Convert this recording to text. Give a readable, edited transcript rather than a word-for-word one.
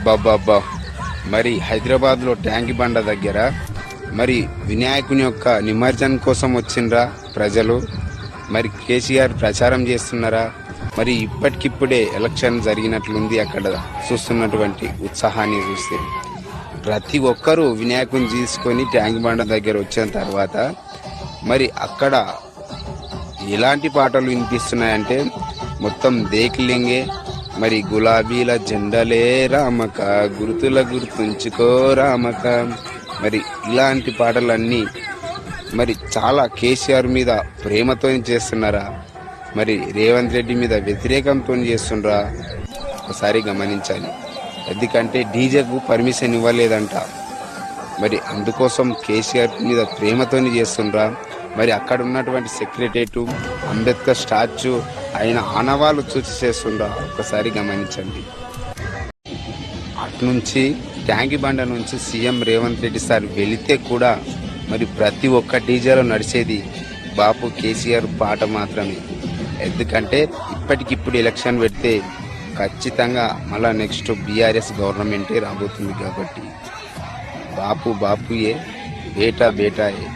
బాబా మరి హైదరాబాద్లో ట్యాంక్ బండ దగ్గర మరి వినాయకుని యొక్క నిమజ్జనం కోసం వచ్చిండ్రా ప్రజలు. మరి కేసీఆర్ ప్రచారం చేస్తున్నారా? మరి ఇప్పటికిప్పుడే ఎలక్షన్ జరిగినట్లుంది. అక్కడ చూస్తున్నటువంటి ఉత్సాహాన్ని చూస్తే ప్రతి ఒక్కరూ వినాయకుని తీసుకొని ట్యాంక్ బండ దగ్గర వచ్చిన తర్వాత మరి అక్కడ ఎలాంటి పాటలు వినిపిస్తున్నాయంటే మొత్తం దేక్లింగే, మరి గులాబీల జెండలే రామక, గుర్తుల గుర్తుంచుకో రామక, మరి ఇలాంటి పాటలన్నీ మరి చాలా కేసీఆర్ మీద ప్రేమతో చేస్తున్నారా, మరి రేవంత్ రెడ్డి మీద వ్యతిరేకంతో చేస్తుండ్రా ఒకసారి గమనించాలి. ఎందుకంటే డీజేకు పర్మిషన్ ఇవ్వలేదంట. మరి అందుకోసం కేసీఆర్ మీద ప్రేమతో చేస్తుండ్రా. మరి అక్కడ ఉన్నటువంటి సెక్రటరేటు, అంబేద్కర్ స్టాచ్యూ ఆయన ఆనవాళ్ళు చూసి చేస్తుండ్రా ఒకసారి గమనించండి. అట్నుంచి ట్యాంక్ బండ నుంచి సీఎం రేవంత్ రెడ్డి సార్ వెళితే కూడా మరి ప్రతి ఒక్క డీజేలో నడిచేది బాపు కేసీఆర్ పాట మాత్రమే. ఎందుకంటే ఇప్పటికిప్పుడు ఎలక్షన్ పెడితే ఖచ్చితంగా మళ్ళా నెక్స్ట్ బీఆర్ఎస్ గవర్నమెంటే రాబోతుంది కాబట్టి బాపుయే, బేటా బేటాయే.